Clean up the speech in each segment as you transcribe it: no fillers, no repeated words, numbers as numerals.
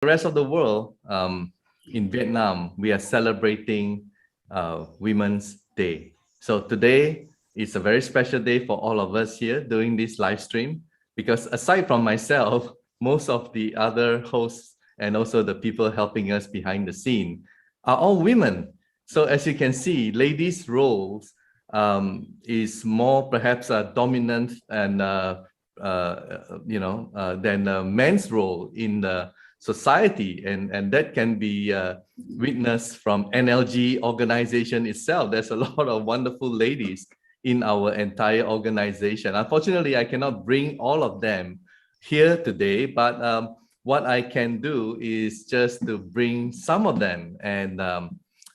the rest of the world, in Vietnam, we are celebrating Women's Day. So today is a very special day for all of us here doing this live stream, because aside from myself, most of the other hosts and also the people helping us behind the scene are all women. So as you can see, ladies' roles is more perhaps dominant and than men's role in the society, and that can be witnessed from NLG organization itself. There's a lot of wonderful ladies in our entire organization. Unfortunately, I cannot bring all of them here today, but what I can do is just to bring some of them. And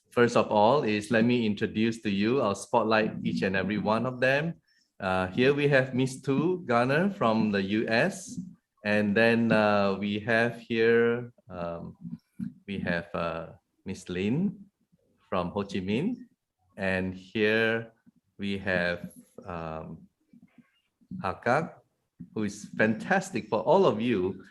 first of all is, let me introduce to you, I'll spotlight each and every one of them. Here we have Miss Tu Garner from the US. And then we have here, we have Miss Lin from Ho Chi Minh. And here we have Hakak, who is fantastic for all of you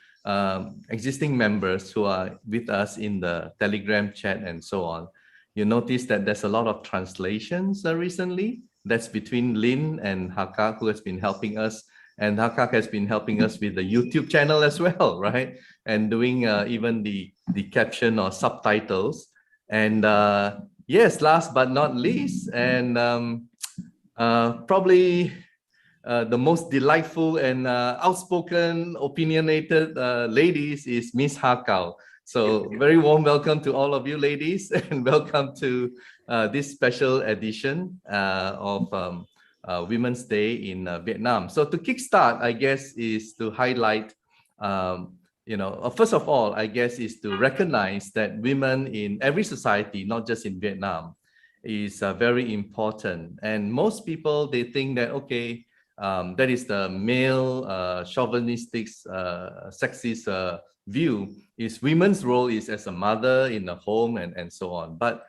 existing members who are with us in the Telegram chat and so on. You notice that there's a lot of translations recently. That's between Lin and Hakak, who has been helping us. And Hakak has been helping us with the YouTube channel as well, right? And doing even the caption or subtitles. And yes, last but not least, and probably the most delightful and outspoken, opinionated ladies is Miss Hakao. So very warm welcome to all of you ladies, and welcome to this special edition of Women's Day in Vietnam. So to kickstart, I guess, is to highlight, first of all, I guess, is to recognize that women in every society, not just in Vietnam, is very important. And most people, they think that, okay, that is the male chauvinistic, sexist view, is women's role is as a mother in the home and so on. But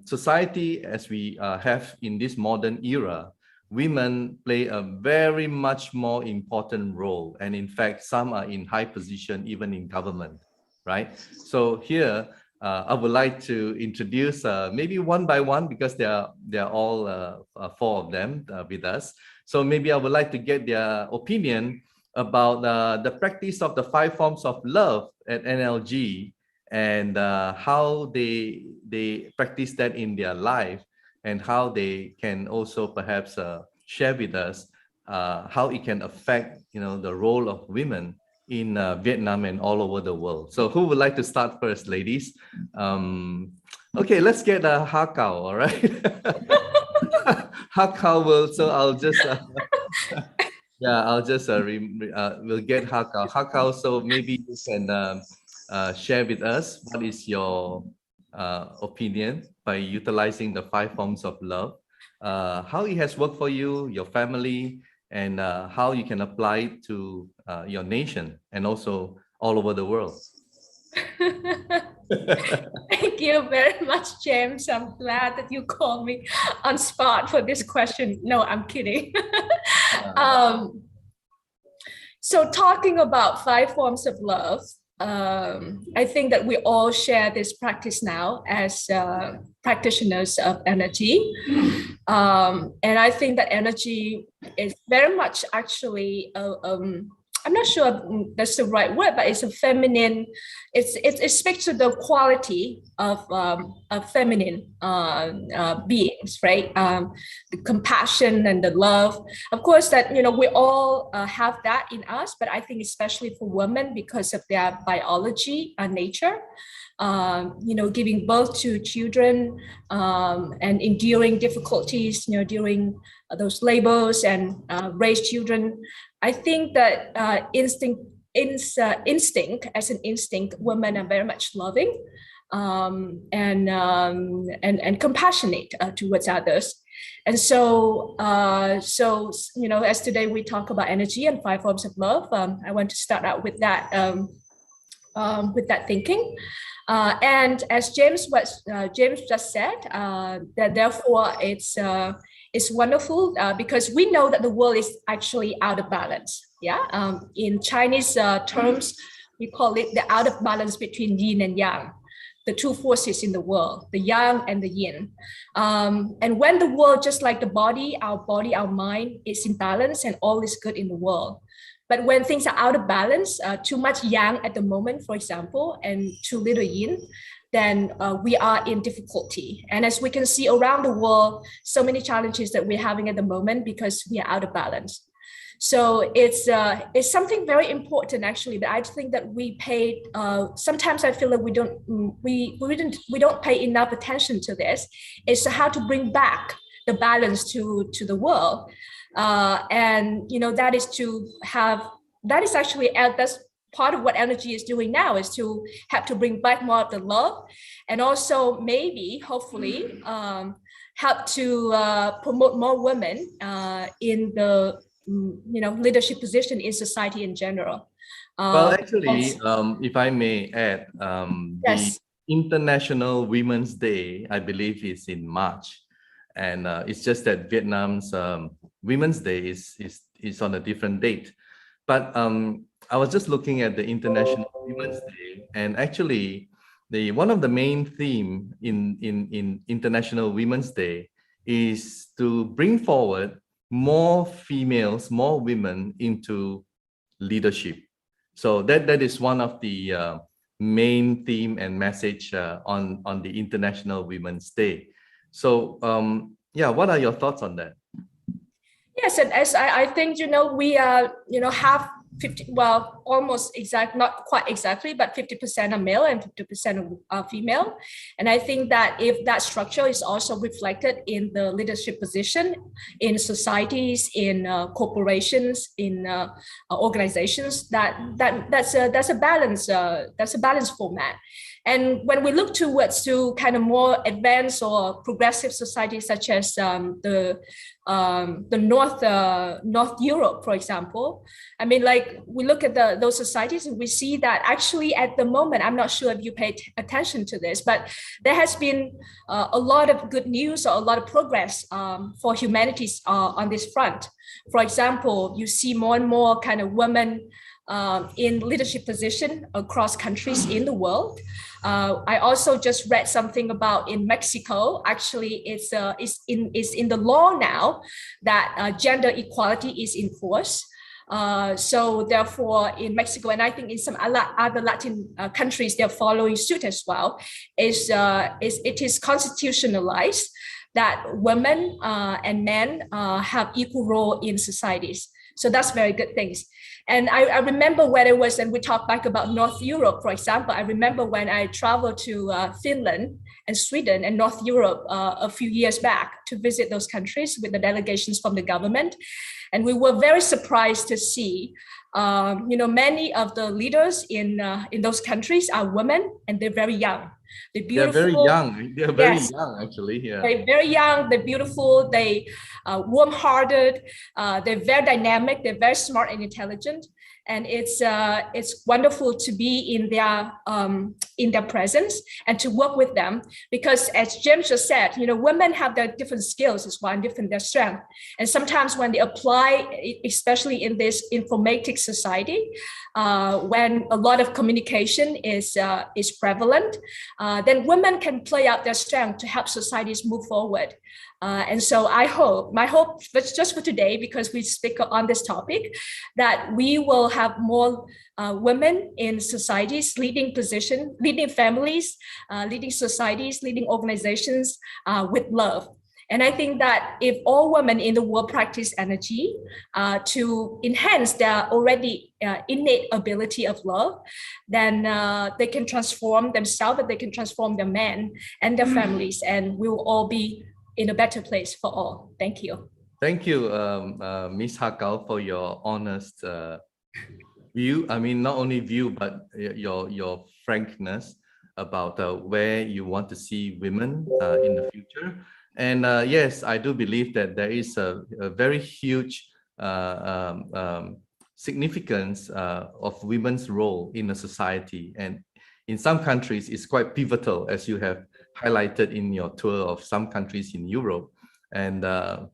society, as we have in this modern era, women play a very much more important role. And in fact, some are in high position, even in government, right? So here, I would like to introduce maybe one by one, because they are all four of them with us. So maybe I would like to get their opinion about the practice of the 5 forms of love at NLG, and how they practice that in their life, and how they can also perhaps share with us how it can affect, the role of women in Vietnam and all over the world. So who would like to start first, ladies? Okay, let's get Hakao, all right? Hakao will, so I'll just, we'll get Hakao. Hakao, so maybe you can share with us what is your opinion by utilizing the 5 forms of love, how it has worked for you, your family, and how you can apply it to your nation and also all over the world. Thank you very much, James. I'm glad that you called me on spot for this question. No, I'm kidding. So talking about 5 forms of love, I think that we all share this practice now as practitioners of energy. And I think that energy is very much actually, I'm not sure that's the right word, but it's a feminine, it speaks to the quality of feminine beings, right? The compassion and the love. Of course, that, we all have that in us, but I think especially for women, because of their biology and nature, giving birth to children and enduring difficulties, during those labors and raise children. I think that instinct, as an instinct, women are very much loving and compassionate towards others. And so, as today we talk about energy and 5 forms of love, I want to start out with that thinking. And as James just said, that therefore it's wonderful because we know that the world is actually out of balance. Yeah. In Chinese terms, we call it the out of balance between yin and yang, the two forces in the world, the yang and the yin. And when the world, just like the body, our mind is in balance and all is good in the world. But when things are out of balance, too much yang at the moment, for example, and too little yin, then we are in difficulty. And as we can see around the world, so many challenges that we're having at the moment because we are out of balance. So it's something very important actually, but I think that we pay. Sometimes I feel that we don't pay enough attention to this. It's how to bring back the balance to the world, and that is actually that's part of what energy is doing now, is to have to bring back more of the love, and also maybe hopefully help to promote more women in the leadership position in society in general. Well, actually, if I may add, Yes. the International Women's Day, I believe, is in March, and it's just that Vietnam's Women's Day is on a different date. But I was just looking at the International Women's Day, and actually, one of the main theme in International Women's Day is to bring forward more females, more women into leadership. So that is one of the main theme and message on the International Women's Day. So yeah, what are your thoughts on that? Yes, and as I think we have 50, well, almost exact, not quite exactly, but 50% are male and 50% are female. And I think that if that structure is also reflected in the leadership position in societies, in corporations, in organizations, that's a balanced format. And when we look towards to kind of more advanced or progressive societies, such as the North Europe, for example, I mean, like we look at those societies and we see that actually at the moment, I'm not sure if you paid attention to this, but there has been a lot of good news or a lot of progress for humanities on this front. For example, you see more and more kind of women in leadership position across countries in the world. I also just read something about in Mexico. Actually, it's in the law now that gender equality is enforced. So therefore, in Mexico, and I think in some other Latin countries, they're following suit as well. It is constitutionalized that women and men have equal role in societies. So that's very good things. And I remember when it was, and we talked back about North Europe, for example, I remember when I traveled to Finland and Sweden and North Europe a few years back to visit those countries with the delegations from the government. And we were very surprised to see, many of the leaders in those countries are women, and they're very young. They're beautiful. They're very young. They're very Yes. young, actually. Yeah. They're very young. They're beautiful. They warm-hearted. They're very dynamic. They're very smart and intelligent. And it's wonderful to be in their presence and to work with them, because as James just said, women have their different skills as well and different their strength. And sometimes when they apply, especially in this informatic society, when a lot of communication is prevalent, then women can play out their strength to help societies move forward. And so my hope, just for today, because we speak on this topic, that we will have more women in societies, leading position, leading families, leading societies, leading organizations with love. And I think that if all women in the world practice energy to enhance their already innate ability of love, then they can transform themselves, and they can transform their men and their families, and we will all be in a better place for all. Thank you. Thank you, Ms. Hakal, for your honest view. I mean, not only view, but your frankness about where you want to see women in the future. And yes, I do believe that there is a very huge significance of women's role in a society. And in some countries, it's quite pivotal, as you have highlighted in your tour of some countries in Europe. And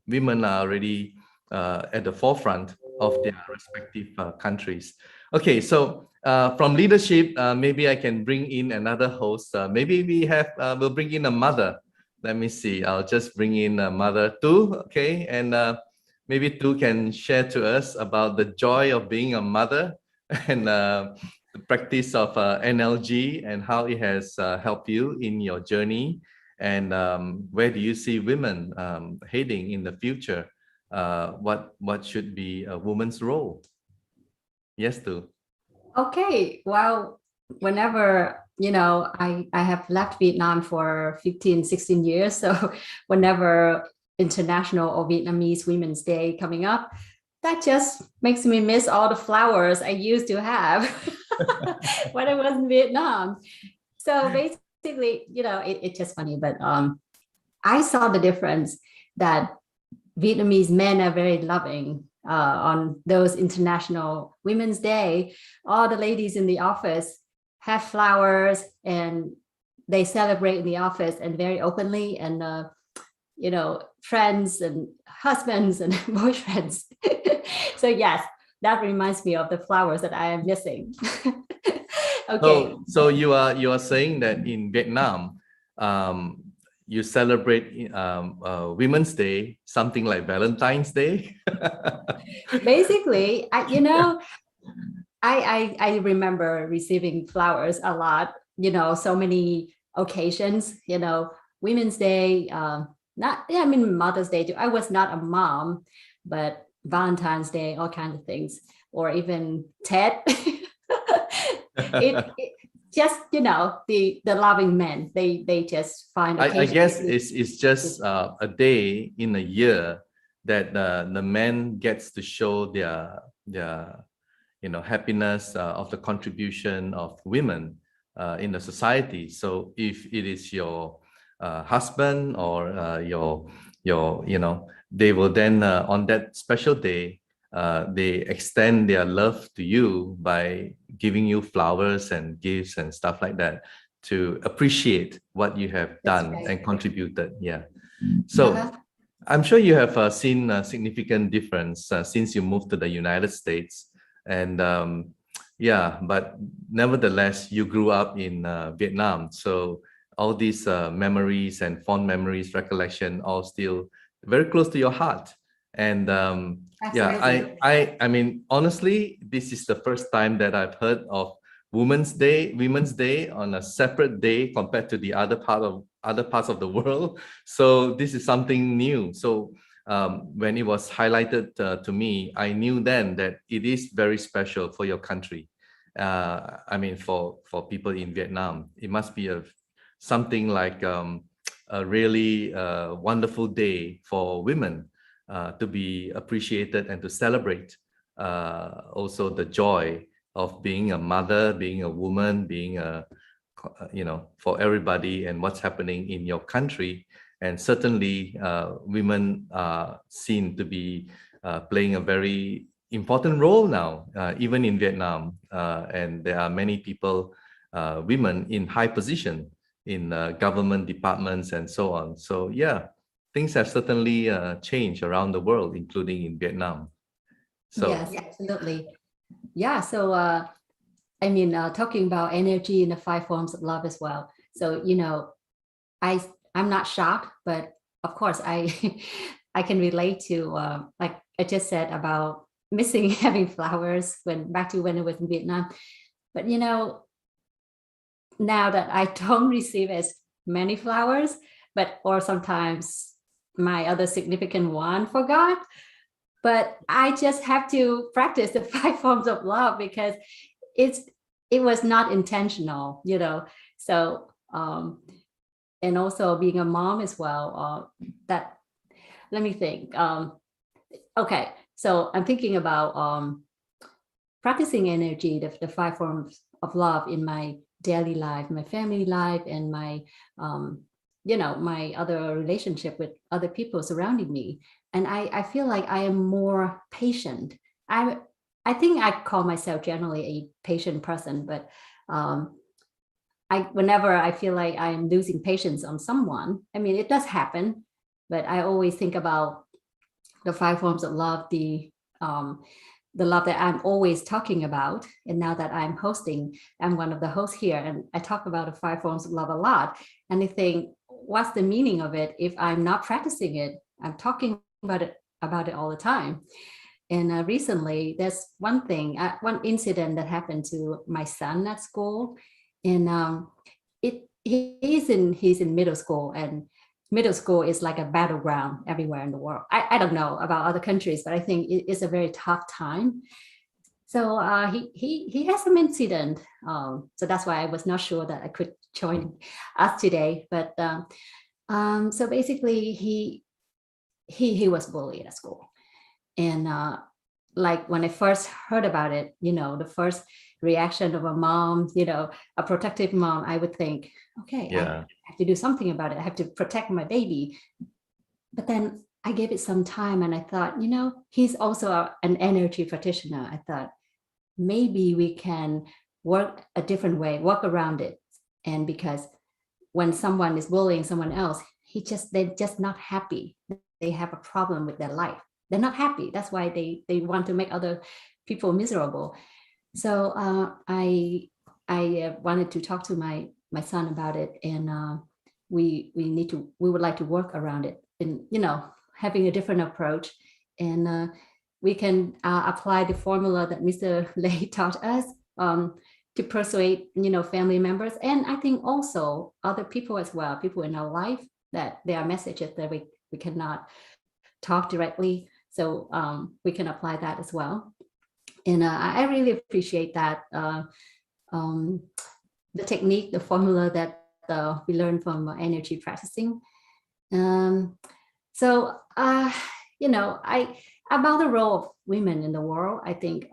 women are already at the forefront of their respective countries. Okay, so from leadership, maybe I can bring in another host. Maybe we'll bring in a mother. Let me see. I'll just bring in a mother too. Okay, and maybe Tu can share to us about the joy of being a mother and the practice of NLG and how it has helped you in your journey, and where do you see women heading in the future? What should be a woman's role? Yes, Tu. Okay, well, whenever, I have left Vietnam for 15, 16 years. So whenever International or Vietnamese Women's Day coming up, that just makes me miss all the flowers I used to have when I was in Vietnam. So basically, it's just funny, but I saw the difference that Vietnamese men are very loving. On those International Women's Day, all the ladies in the office have flowers and they celebrate in the office and very openly, and friends and husbands and boyfriends. So yes, that reminds me of the flowers that I am missing. Okay. So you are saying that in Vietnam, you celebrate Women's Day, something like Valentine's Day. Basically, I remember receiving flowers a lot. So many occasions. Women's Day, Mother's Day too. I was not a mom, but Valentine's Day, all kinds of things, or even Ted. it just the loving men, they just find I guess it's just a day in a year that the man gets to show their happiness of the contribution of women in the society. So if it is your husband or your they will then on that special day they extend their love to you by giving you flowers and gifts and stuff like that to appreciate what you have done and contributed. Yeah. So I'm sure you have seen a significant difference since you moved to the United States. And but nevertheless, you grew up in Vietnam. So all these memories and fond memories, recollection, all still very close to your heart. And I mean, honestly, this is the first time that I've heard of Women's Day on a separate day compared to the other parts of the world. So this is something new. So when it was highlighted to me, I knew then that it is very special for your country. I mean, for people in Vietnam, it must be something like a really wonderful day for women to be appreciated and to celebrate also the joy of being a mother, being a woman, being for everybody and what's happening in your country. And certainly women are seen to be playing a very important role now, even in Vietnam. And there are many people, women in high position in government departments and so on. So yeah, things have certainly changed around the world, including in Vietnam. So yes, absolutely. Yeah. So talking about energy and the 5 forms of love as well. So I'm not shocked, but of course I can relate to like I just said about missing having flowers when I was in Vietnam. But now that I don't receive as many flowers, or sometimes my other significant one forgot, but I just have to practice the 5 forms of love because it was not intentional, So and also being a mom as well. That let me think. Okay, so I'm thinking about practicing energy, the 5 forms of love in my daily life, my family life, and my my other relationship with other people surrounding me. And I feel like I am more patient. I think I call myself generally a patient person, but whenever I feel like I'm losing patience on someone, I mean, it does happen, but I always think about the 5 forms of love, the love that I'm always talking about. And now that I'm hosting, I'm one of the hosts here, and I talk about the 5 forms of love a lot. And I think, what's the meaning of it if I'm not practicing it? I'm talking about it all the time. And recently, there's one incident that happened to my son at school, and he's in middle school, and middle school is like a battleground everywhere in the world. I don't know about other countries, but I think it's a very tough time. So he has some incident. So that's why I was not sure that I could join us today. But so basically, he was bullied at school. And like when I first heard about it, the first reaction of a mom, a protective mom, I would think, okay, I have to do something about it. I have to protect my baby. But then I gave it some time, and I thought, he's also an energy practitioner. I thought maybe we can work a different way, work around it. And because when someone is bullying someone else, they're just not happy. They have a problem with their life. They're not happy. That's why they want to make other people miserable. So I wanted to talk to my son about it, and we would like to work around it, and having a different approach, and we can apply the formula that Mr. Lei taught us to persuade family members, and I think also other people as well, people in our life, that there are messages that we cannot talk directly. So we can apply that as well. And I really appreciate that, the technique, the formula that we learned from energy practicing. So, about the role of women in the world, I think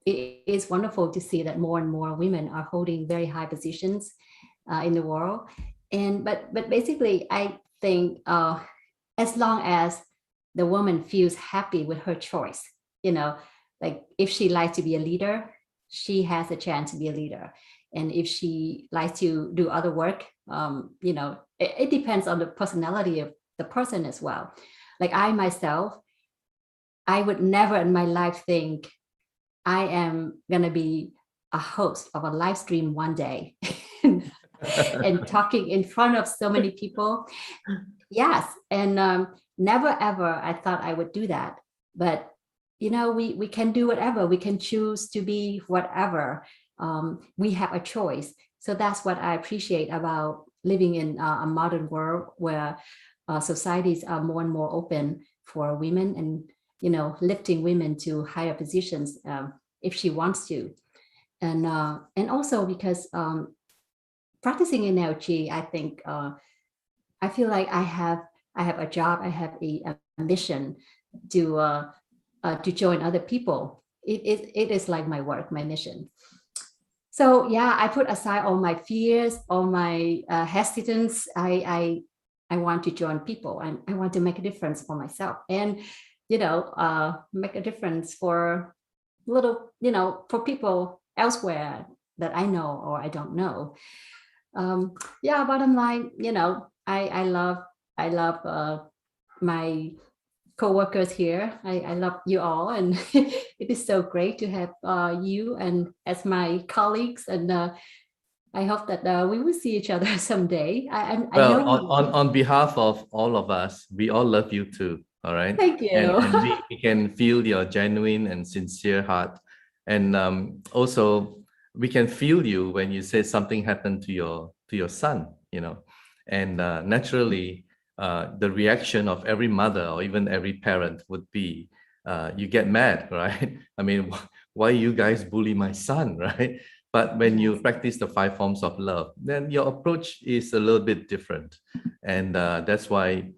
it is wonderful to see that more and more women are holding very high positions in the world. But basically, I think as long as the woman feels happy with her choice, like if she likes to be a leader, she has a chance to be a leader. And if she likes to do other work, it depends on the personality of the person as well. Like I myself, I would never in my life think I am going to be a host of a live stream one day and talking in front of so many people. Yes. And never ever I thought I would do that. But, we can do whatever. We can choose to be whatever. We have a choice. So that's what I appreciate about living in a modern world where societies are more and more open for women, and lifting women to higher positions if she wants to. And also because practicing NLG, I think I feel like I have a job, I have a mission to join other people. It is like my work, my mission. So yeah, I put aside all my fears, all my hesitance. I want to join people, and I want to make a difference for myself, and make a difference for for people elsewhere that I know or I don't know. Bottom line, I love my co-workers here. I love you all, and it is so great to have you and as my colleagues, and I hope that we will see each other someday. I know on behalf of all of us, we all love you too. All right. Thank you. And we can feel your genuine and sincere heart, and also we can feel you when you say something happened to your son. And naturally, the reaction of every mother or even every parent would be, you get mad, right? I mean, why you guys bully my son, right? But when you practice the 5 forms of love, then your approach is a little bit different. And that's why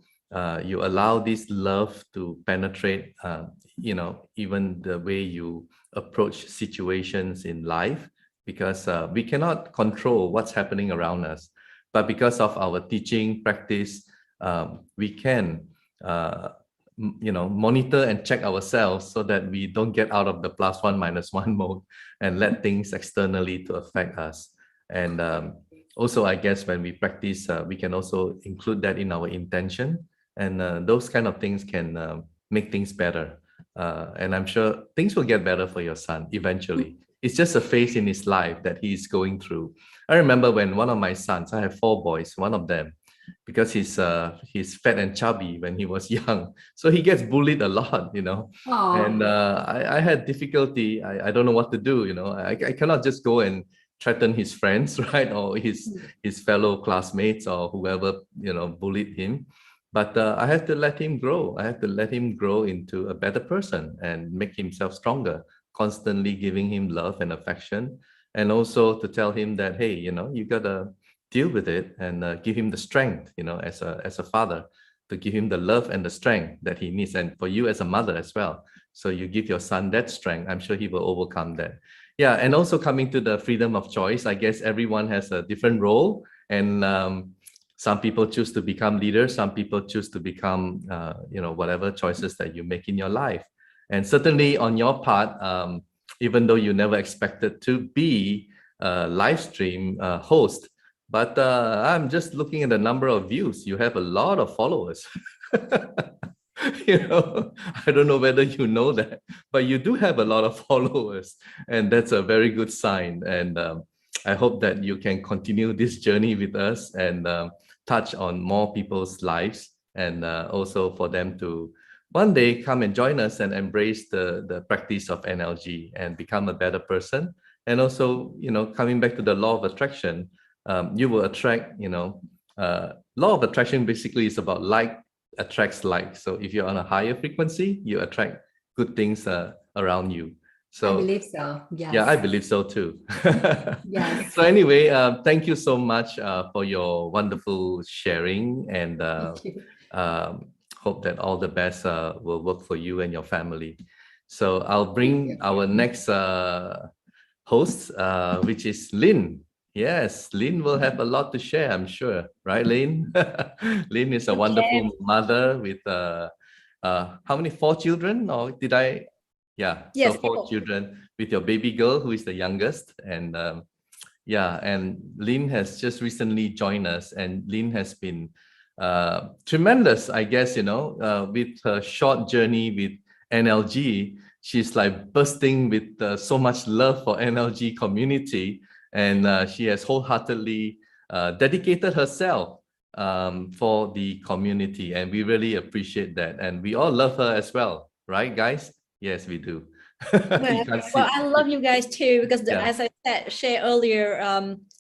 you allow this love to penetrate, even the way you approach situations in life, because we cannot control what's happening around us. But because of our teaching practice, we can monitor and check ourselves so that we don't get out of the +1 -1 mode and let things externally to affect us. And also, I guess when we practice, we can also include that in our intention, and those kind of things can make things better. And I'm sure things will get better for your son eventually. It's just a phase in his life that he's going through. I remember when one of my sons, I have 4 boys, one of them, because he's fat and chubby when he was young, so he gets bullied a lot, and I had difficulty. I don't know what to do. I cannot just go and threaten his friends, right, or his fellow classmates or whoever bullied him. But I have to let him grow. I have to let him grow into a better person and make himself stronger, constantly giving him love and affection, and also to tell him that, hey, you gotta deal with it, and give him the strength, as a father, to give him the love and the strength that he needs, and for you as a mother as well. So you give your son that strength. I'm sure he will overcome that. Yeah, and also coming to the freedom of choice, I guess everyone has a different role, and some people choose to become leaders, some people choose to become, whatever choices that you make in your life. And certainly on your part, even though you never expected to be a live stream host, but I'm just looking at the number of views. You have a lot of followers. I don't know whether you know that, but you do have a lot of followers, and that's a very good sign. And I hope that you can continue this journey with us and touch on more people's lives, and also for them to one day come and join us and embrace the practice of NLG and become a better person. And also, coming back to the law of attraction, you will attract, law of attraction basically is about like attracts like. So if you're on a higher frequency, you attract good things around you. So I believe so. Yes. Yeah, I believe so too. Yes. So anyway, thank you so much for your wonderful sharing, and hope that all the best will work for you and your family. So I'll bring our next host, which is Lynn. Yes, Lynn will have a lot to share, I'm sure. Right, Lynn? Lynn is a wonderful mother with how many? 4 children? Or did I? Yeah, Yes, so 4 children with your baby girl, who is the youngest. And yeah, and Lynn has just recently joined us, and Lynn has been tremendous, I guess, with her short journey with NLG. She's like bursting with so much love for NLG community, and she has wholeheartedly dedicated herself for the community, and we really appreciate that, and we all love her as well, right, guys? Yes, we do. Well, I love you guys too, because Yeah. as I shared earlier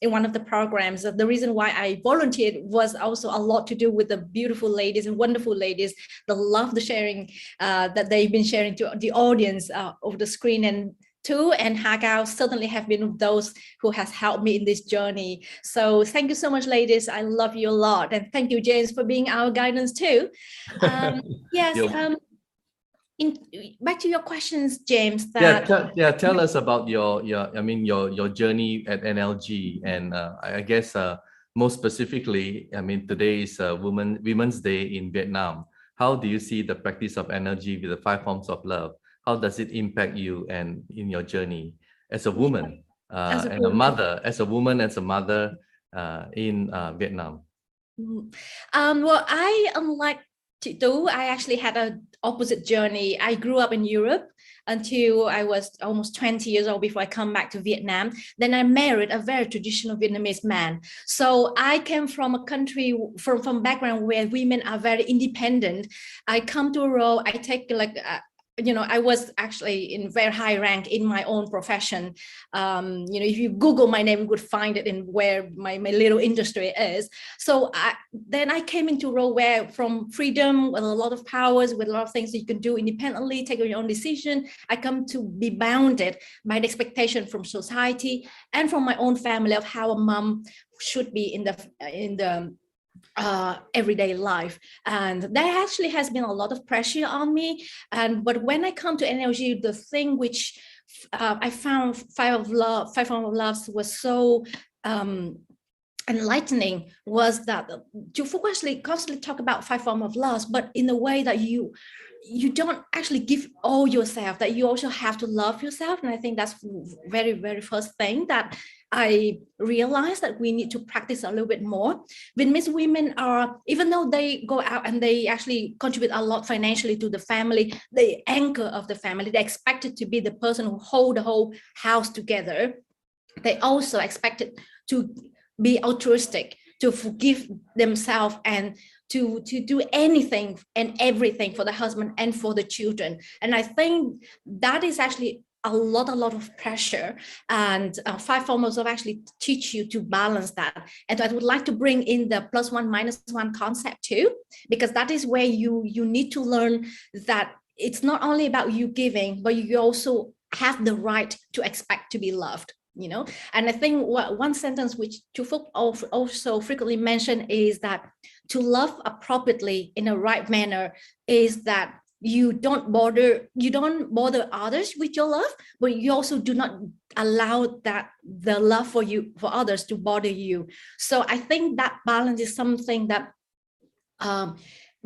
in one of the programs, the reason why I volunteered was also a lot to do with the beautiful ladies and wonderful ladies, the love, the sharing that they've been sharing to the audience over the screen. And Hagao certainly have been those who has helped me in this journey. So thank you so much, ladies. I love you a lot. And thank you, James, for being our guidance too. Yes. Back to your questions, James. Tell us about your journey at NLG, and I guess most specifically, today is Women's Day in Vietnam. How do you see the practice of NLG with the 5 forms of love? How does it impact you and in your journey as a woman, and a mother, as a woman, as a mother in Vietnam? Well, unlike Tu, I actually had an opposite journey. I grew up in Europe until I was almost 20 years old before I come back to Vietnam. Then I married a very traditional Vietnamese man. So I came from a country, from background where women are very independent. I come to a role, I take I was actually in very high rank in my own profession. If you Google my name, you would find it in where my little industry is. So then I came into a role where, from freedom, with a lot of powers, with a lot of things that you can do independently, take your own decision, I come to be bounded by the expectation from society and from my own family of how a mom should be in the everyday life. And there actually has been a lot of pressure on me. But when I come to NLG, the thing which I found 5 forms of love was so enlightening was that Chu Phúc actually constantly talk about 5 forms of love, but in a way that you don't actually give all yourself, that you also have to love yourself. And I think that's very, very first thing that I realized that we need to practice a little bit more. Vietnamese women are, even though they go out and they actually contribute a lot financially to the family, the anchor of the family, they're expected to be the person who hold the whole house together. They also expected to be altruistic, to forgive themselves, and to do anything and everything for the husband and for the children. And I think that is actually a lot of pressure, and 5 forms of actually teach you to balance that. And I would like to bring in the +1 -1 concept too, because that is where you need to learn that it's not only about you giving, but you also have the right to expect to be loved. You know, and I think one sentence which Chu Phúc also frequently mentioned is that to love appropriately in a right manner is that you don't bother others with your love, but you also do not allow that the love for others to bother you. So I think that balance is something that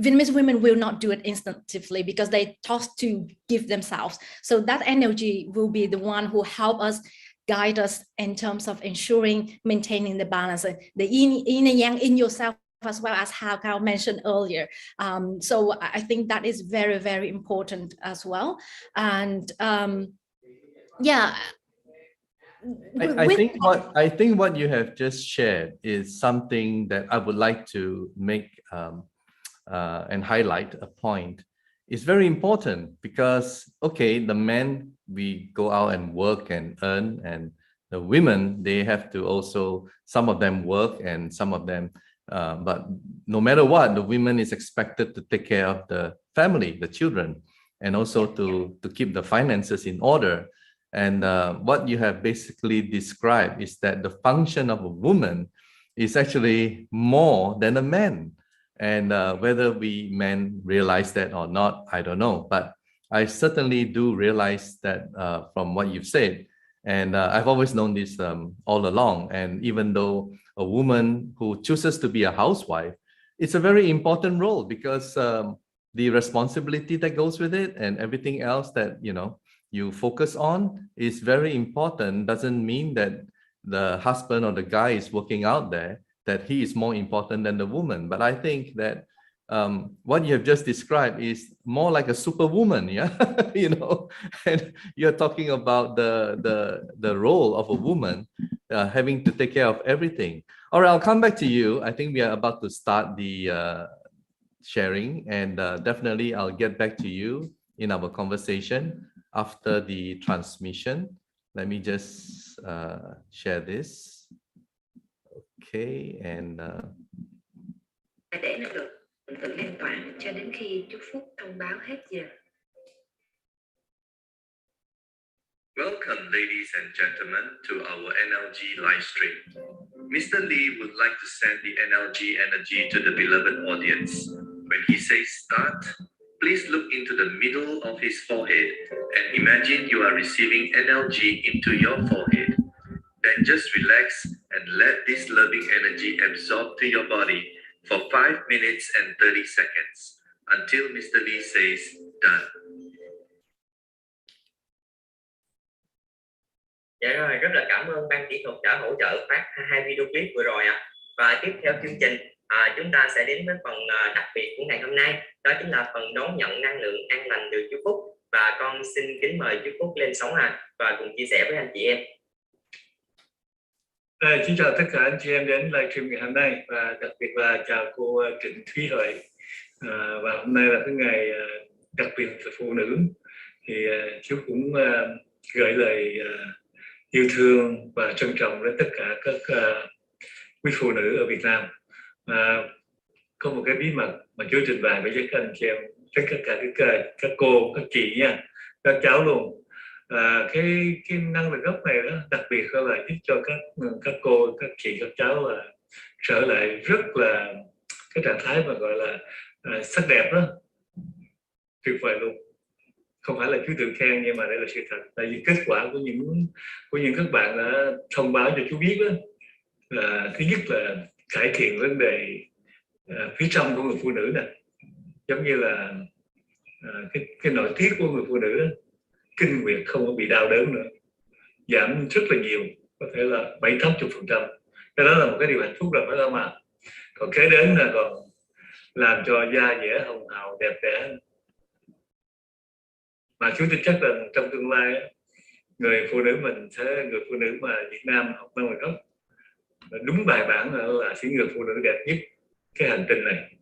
Vietnamese women will not do it instinctively because they toss to give themselves. So that energy will be the one who help us, guide us in terms of ensuring maintaining the balance, the yin and yang in yourself, as well as how Cao mentioned earlier. So I think that is very, very important as well. And yeah, I think what you have just shared is something that I would like to make and highlight a point. It's very important because, okay, the men, we go out and work and earn, and the women, they have to also, some of them work and some of them, but no matter what, the women is expected to take care of the family, the children, and also to keep the finances in order. And what you have basically described is that the function of a woman is actually more than a man. And whether we men realize that or not, I don't know. But I certainly do realize that from what you've said. And I've always known this all along. And even though a woman who chooses to be a housewife, it's a very important role because the responsibility that goes with it and everything else that, you know, you focus on is very important. Doesn't mean that the husband or the guy is working out there, that he is more important than the woman. But I think that what you have just described is more like a superwoman, yeah. You know, and you're talking about the role of a woman having to take care of everything. All right, I'll come back to you. I think we are about to start the sharing, and definitely I'll get back to you in our conversation after the transmission. Let me just share this. Okay, and để nó được tự an toàn cho đến khi chúc phúc thông báo hết giờ. Welcome, ladies and gentlemen, to our NLG live stream. Mr. Lee would like to send the NLG energy to the beloved audience. When he says start, please look into the middle of his forehead and imagine you are receiving NLG into your forehead. Then just relax and let this loving energy absorb to your body for 5 minutes and 30 seconds until Mr. Lee says done. Dạ rồi, rất là cảm ơn ban kỹ thuật đã hỗ trợ phát 2 video clip vừa rồi ạ. Và tiếp theo chương trình, chúng ta sẽ đến với phần đặc biệt của ngày hôm nay. Đó chính là phần đón nhận năng lượng an lành từ chú Phúc. Và con xin kính mời chú Phúc lên sóng và cùng chia sẻ với anh chị em. Xin chào tất cả anh chị em đến livestream ngày hôm nay, và đặc biệt là chào cô Trịnh Thúy Hợi. Và hôm nay là cái ngày đặc biệt là phụ nữ, thì chú cũng gửi lời yêu thương và trân trọng đến tất cả các quý phụ nữ ở Việt Nam. Có một cái bí mật mà chú trình bày với các anh chị em, tất cả các cô, các chị nha, các cháu luôn. Cái năng lượng gốc này đó, đặc biệt là giúp cho các cô, các chị, các cháu là trở lại rất là cái trạng thái mà gọi là sắc đẹp đó, tuyệt vời luôn. Không phải là chú tự khen, nhưng mà đây là sự thật. Tại vì kết quả của những các bạn đã thông báo cho chú biết đó, Thứ nhất là cải thiện vấn đề phía trong của người phụ nữ nè, giống như là cái nội tiết của người phụ nữ, kinh nguyệt không có bị đau đớn nữa, giảm rất là nhiều, có thể là 70-80%. Cái đó là một cái điều hạnh phúc rồi, phải không ạ? Còn kế đến là còn làm cho da dẻ hồng hào đẹp đẽ, mà chú tin chắc rằng trong tương lai người phụ nữ mà Việt Nam học năng lực gốc đúng bài bản là sẽ người phụ nữ đẹp nhất cái hành tinh này.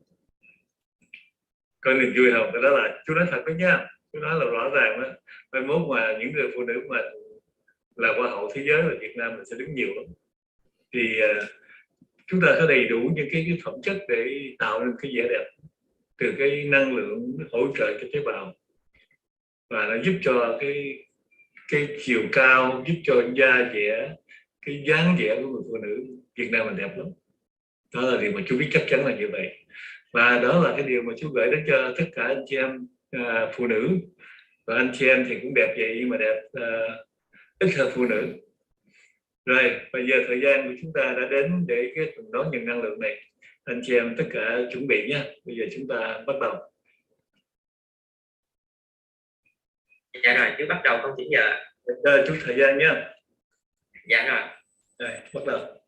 Coi niềm vui không? Cái đó là chú nói thật đó nha, chú nói là rõ ràng đó. Mai mốt mà những người phụ nữ mà là hoa hậu thế giới ở Việt Nam mình sẽ đứng nhiều lắm, thì chúng ta có đầy đủ những cái phẩm chất để tạo nên cái vẻ đẹp, từ cái năng lượng hỗ trợ cho tế bào, và nó giúp cho cái chiều cao, giúp cho da dẻ, cái dáng vẻ của người phụ nữ Việt Nam mình đẹp lắm. Đó là điều mà chú biết chắc chắn là như vậy, và đó là cái điều mà chú gửi đến cho tất cả anh chị em phụ nữ, và anh chị em thì cũng đẹp vậy nhưng mà đẹp ít hơn phụ nữ. Rồi bây giờ thời gian của chúng ta đã đến để cái phần đón nhận năng lượng này. Anh chị em tất cả chuẩn bị nhé, bây giờ chúng ta bắt đầu. Dạ rồi, chú bắt đầu không 9 giờ. Chú thời gian nhé. Dạ rồi. Rồi bắt đầu.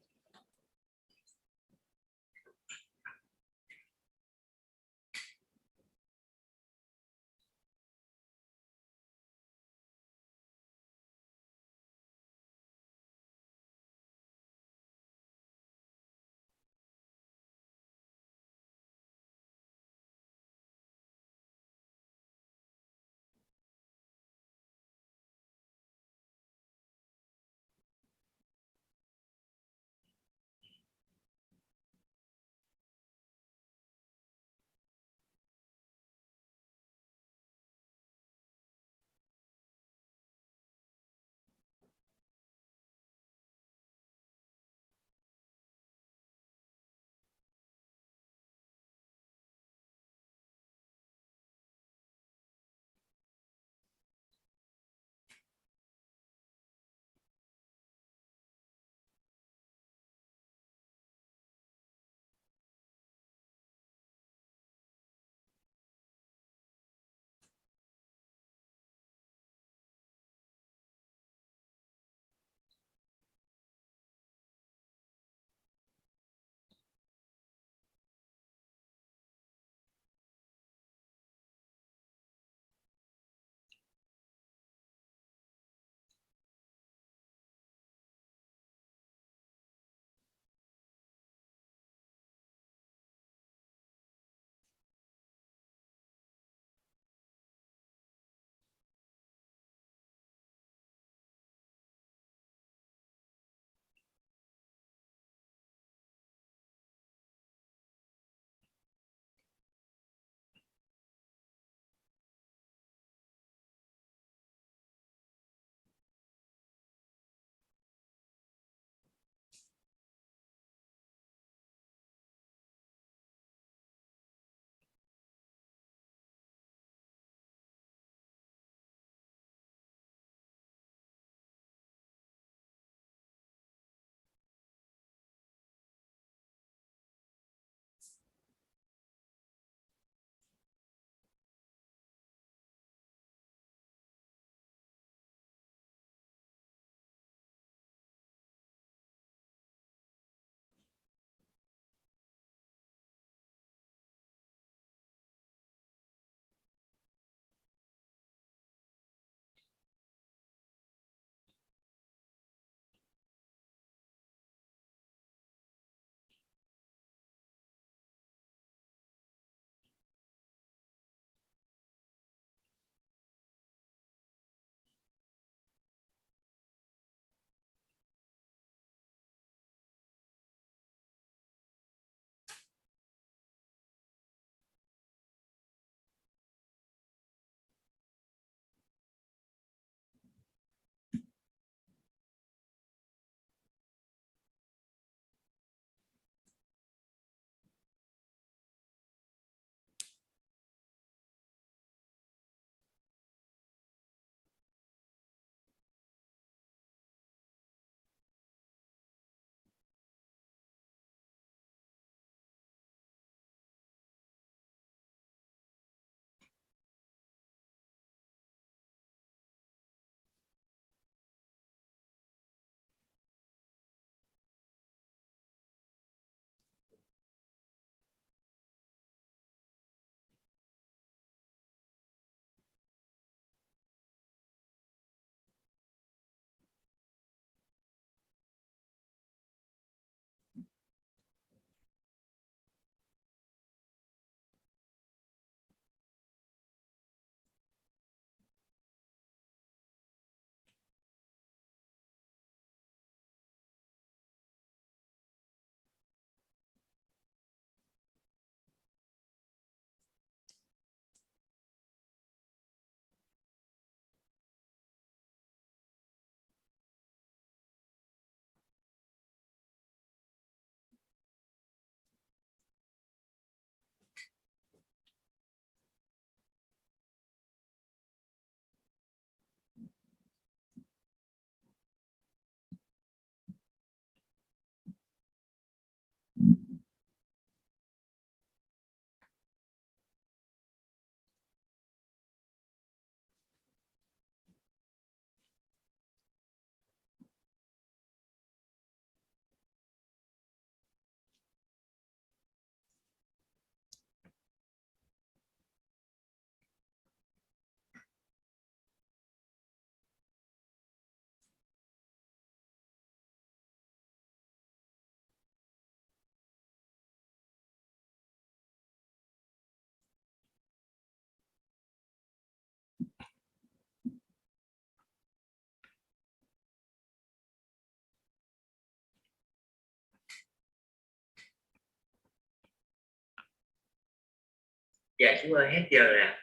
Dạ chú ơi, hết giờ rồi ạ.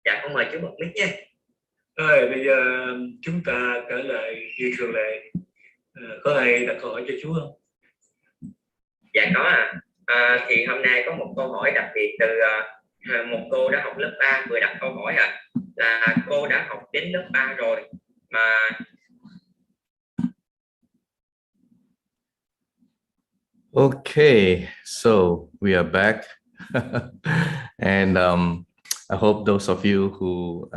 Dạ con mời chú bật mic nha. Rồi bây giờ chúng ta trở lại như thường lệ. Có ai đặt câu hỏi cho chú không? Dạ có ạ. Thì hôm nay có một câu hỏi đặc biệt từ một cô đã học lớp 3 vừa đặt câu hỏi ạ. Là cô đã học đến lớp 3 rồi mà Okay, so we are back. And I hope those of you who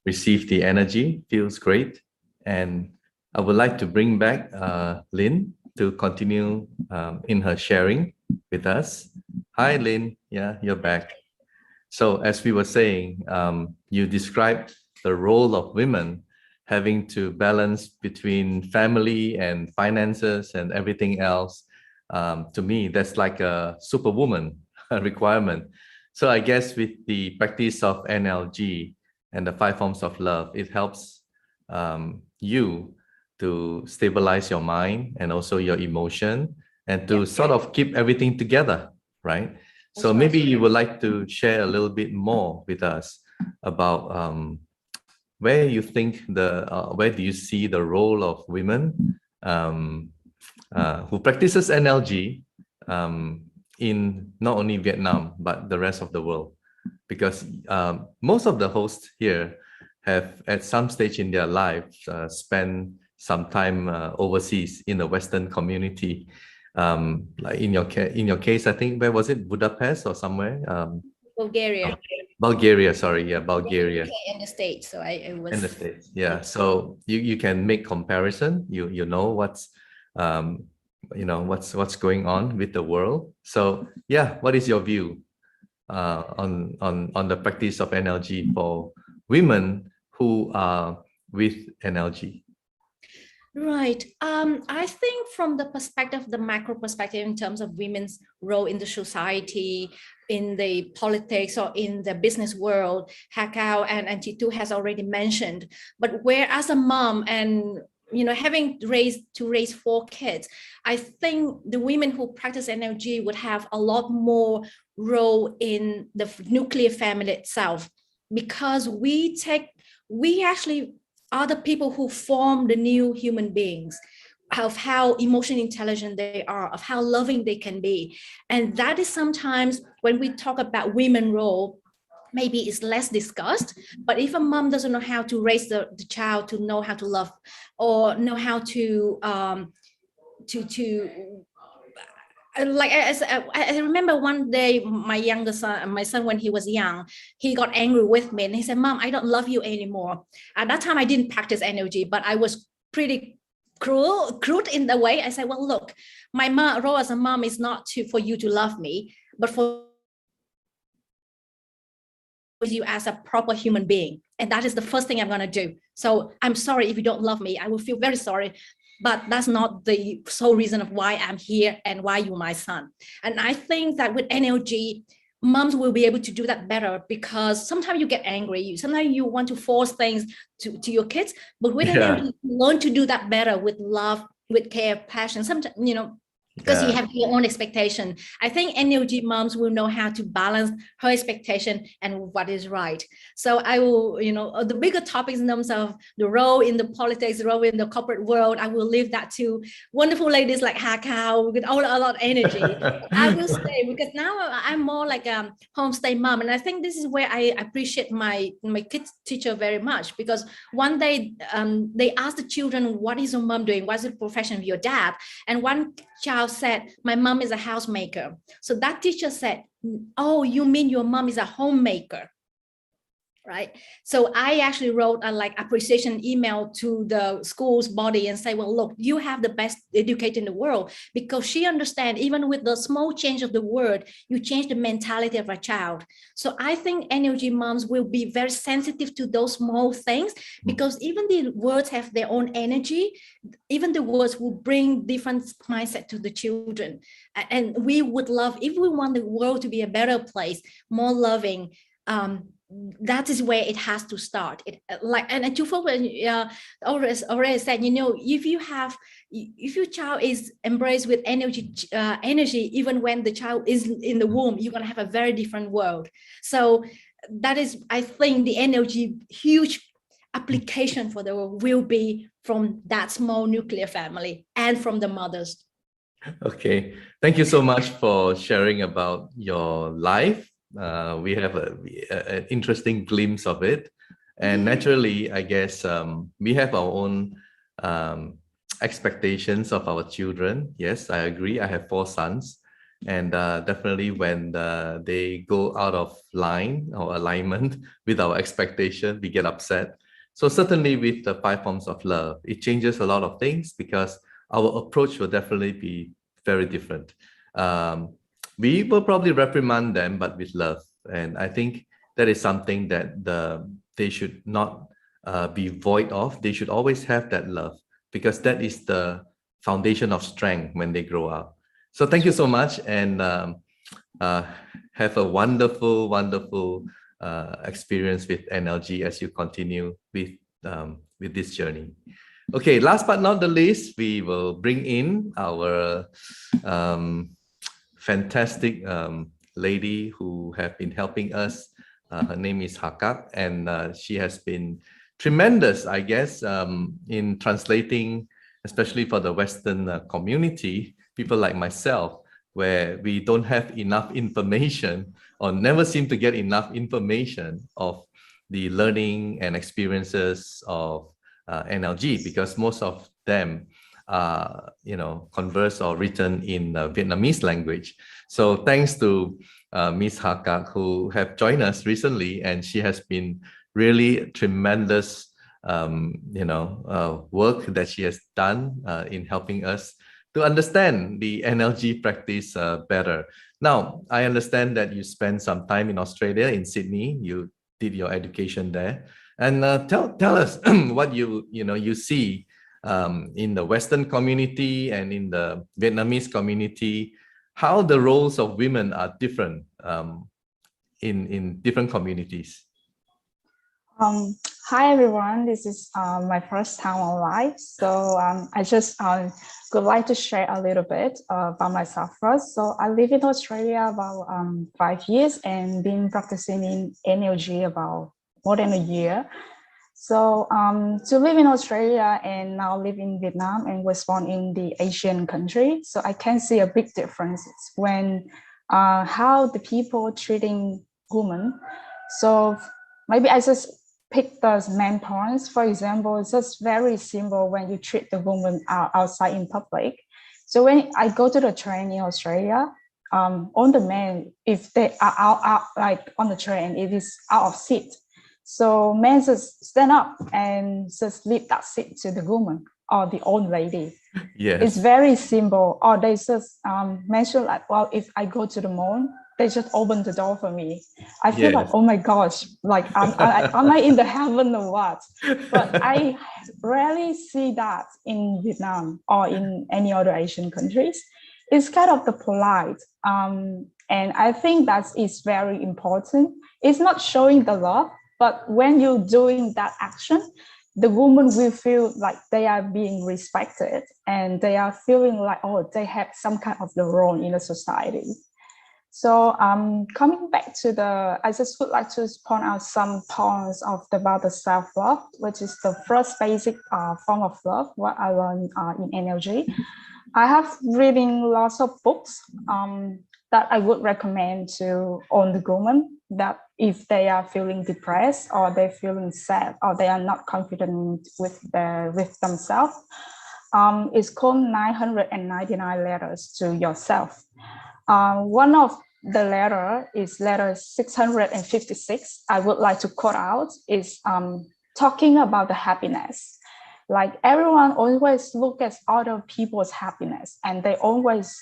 receive the energy feels great. And I would like to bring back Lynn to continue in her sharing with us. Hi, Lynn. Yeah, you're back. So as we were saying, you described the role of women having to balance between family and finances and everything else. To me, that's like a superwoman requirement. So I guess with the practice of NLG and the 5 forms of love, it helps you to stabilize your mind and also your emotion and to sort of keep everything together, right? So maybe you would like to share a little bit more with us about where you think where do you see the role of women who practices NLG in not only Vietnam but the rest of the world, because most of the hosts here have at some stage in their lives spent some time overseas in the Western community. Like in your case, I think, where was it? Budapest or somewhere? Bulgaria. Bulgaria, sorry, yeah, Bulgaria. In the States, so I was in the States, yeah. So you can make comparison. You know what's what's going on with the world. So yeah, what is your view on the practice of NLG for women who are with NLG? Right. I think from the perspective, the macro perspective in terms of women's role in the society, in the politics or in the business world, Hakao and Chitu has already mentioned. But where as a mom and having to raise 4 kids, I think the women who practice NLG would have a lot more role in the nuclear family itself, because we actually are the people who form the new human beings, of how emotionally intelligent they are, of how loving they can be. And that is sometimes when we talk about women role, maybe it's less discussed. But if a mom doesn't know how to raise the child to know how to love or know how to like I remember one day my son, when he was young, he got angry with me and he said, "Mom, I don't love you anymore." At that time, I didn't practice energy, but I was pretty crude in the way. I said, "Well, look, my role as a mom is not for you to love me, but for you as a proper human being. And that is the first thing I'm going to do. So I'm sorry if you don't love me. I will feel very sorry. But that's not the sole reason of why I'm here and why you're my son." And I think that with NLG, moms will be able to do that better, because sometimes you get angry. Sometimes you want to force things to your kids. But with NLG, you learn to do that better with love, with care, passion. Sometimes, because you have your own expectation. I think NLG moms will know how to balance her expectation and what is right. So I will, the bigger topics in terms of the role in the politics, the role in the corporate world, I will leave that to wonderful ladies like Hakao with a lot of energy. I will stay, because now I'm more like a homestay mom. And I think this is where I appreciate my kids teacher very much, because one day they asked the children, "What is your mom doing? What's the profession of your dad?" And one child said, "My mom is a housemaker." So that teacher said, "Oh, you mean your mom is a homemaker?" Right? So I actually wrote a appreciation email to the school's body and say, "Well, look, you have the best educator in the world," because she understands even with the small change of the word, you change the mentality of a child. So I think NLG moms will be very sensitive to those small things, because even the words have their own energy. Even the words will bring different mindset to the children. And we would love, if we want the world to be a better place, more loving, that is where it has to start. It like and Chú Phúc already said, you know, if your child is embraced with energy, even when the child is in the womb, you're gonna have a very different world. So that is, I think, the energy huge application for the world will be from that small nuclear family and from the mothers. Okay, thank you so much for sharing about your life. We have an interesting glimpse of it, and naturally, I guess we have our own expectations of our children. Yes, I agree. I have 4 sons, and definitely when they go out of line or alignment with our expectation, we get upset. So certainly with the 5 forms of love, it changes a lot of things because our approach will definitely be very different. We will probably reprimand them, but with love. And I think that is something that they should not be void of. They should always have that love, because that is the foundation of strength when they grow up. So thank you so much, and have a wonderful, wonderful experience with NLG as you continue with this journey. Okay, last but not the least, we will bring in our fantastic lady who have been helping us. Her name is Hakak, and she has been tremendous, I guess, in translating, especially for the Western community, people like myself, where we don't have enough information or never seem to get enough information of the learning and experiences of NLG, because most of them are, converse or written in Vietnamese language. So thanks to Miss Hakak, who have joined us recently, and she has been really tremendous, work that she has done in helping us to understand the NLG practice better. Now, I understand that you spent some time in Australia, in Sydney. You did your education there, and tell us what you see in the Western community and in the Vietnamese community, how the roles of women are different in different communities. Hi everyone, this is my first time on live, so I just would like to share a little bit about myself first. So I live in Australia about 5 years and been practicing in NLG about more than a year. So to live in Australia and now live in Vietnam and was born in the Asian country, so I can see a big difference when how the people treating women. So maybe I just pick the main points. For example, it's just very simple when you treat the woman outside in public. So when I go to the train in Australia, on the men, if they are out like on the train, it is out of seat. So men just stand up and just leave that seat to the woman or the old lady. Yes. It's very simple. Or they just mention like, well, if I go to the mall, they just open the door for me. I feel like, oh my gosh, like am I in the heaven or what? But I rarely see that in Vietnam or in any other Asian countries. It's kind of the polite. And I think that is very important. It's not showing the love, but when you're doing that action, the woman will feel like they are being respected and they are feeling like, oh, they have some kind of the role in the society. So coming back to I just would like to point out some points about the self-love, which is the first basic form of love, what I learned in NLG. I have reading lots of books that I would recommend to all the women, that if they are feeling depressed or they're feeling sad or they are not confident with themselves. It's called 999 Letters to Yourself. One of the letter is letter 656. I would like to quote out is talking about the happiness. Like everyone always look at other people's happiness and they always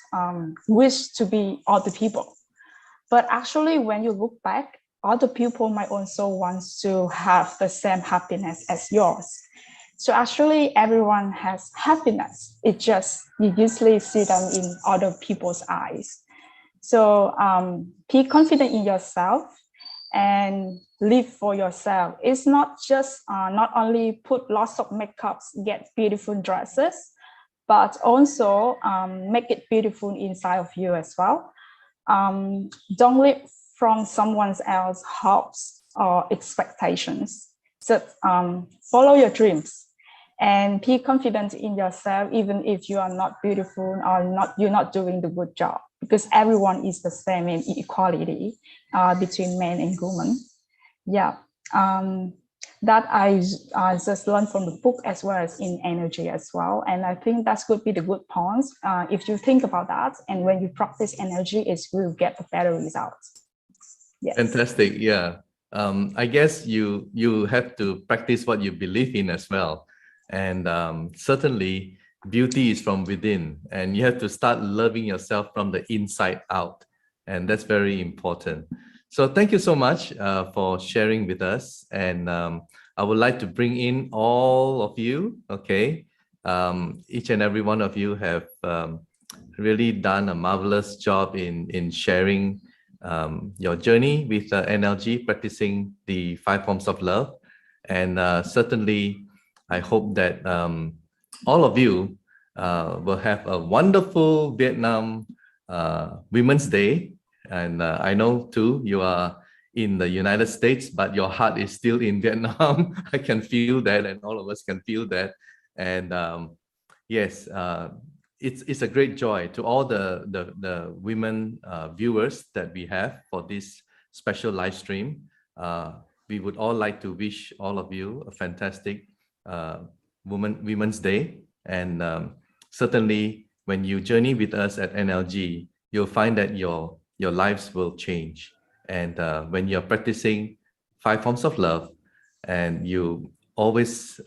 wish to be other people. But actually, when you look back, other people might also want to have the same happiness as yours. So actually, everyone has happiness. It just, you usually see them in other people's eyes. So be confident in yourself and live for yourself. It's not just not only put lots of makeups, get beautiful dresses, but also make it beautiful inside of you as well. Don't live from someone else's hopes or expectations. Just follow your dreams and be confident in yourself, even if you are not beautiful or you're not doing the good job, because everyone is the same in equality between men and women. Yeah, that I just learned from the book as well as in energy as well. And I think that could be the good points. If you think about that, and when you practice energy, it will get a better result. Yes. Fantastic. Yeah. I guess you have to practice what you believe in as well. And certainly beauty is from within, and you have to start loving yourself from the inside out. And that's very important. So thank you so much for sharing with us. And I would like to bring in all of you. Okay. Each and every one of you have really done a marvelous job in sharing your journey with NLG, practicing the 5 forms of love. And certainly, I hope that all of you will have a wonderful Vietnam Women's Day. And I know too, you are in the United States, but your heart is still in Vietnam. I can feel that, and all of us can feel that. And yes, it's a great joy to all the women viewers that we have for this special live stream. We would all like to wish all of you a fantastic Women's Day. And certainly when you journey with us at NLG, you'll find that your lives will change. And when you're practicing 5 forms of love, and you always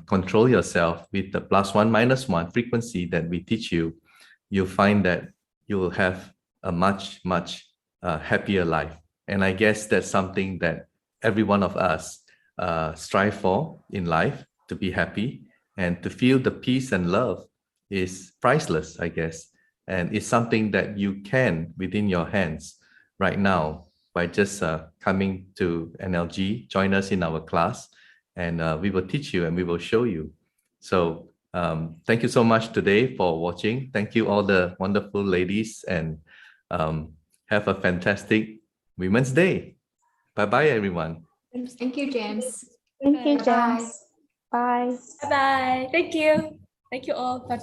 control yourself with the +1 -1 frequency that we teach you, you'll find that you will have a much happier life. And I guess that's something that every one of us strive for in life, to be happy and to feel the peace and love is priceless, I guess. And it's something that you can within your hands right now by just coming to NLG, join us in our class, and we will teach you and we will show you. So thank you so much today for watching. Thank you all the wonderful ladies, and have a fantastic Women's Day. Bye-bye, everyone. Thank you, James. Thank you, Bye-bye. James. Bye. Bye-bye. Thank you. Thank you all. Bye-bye.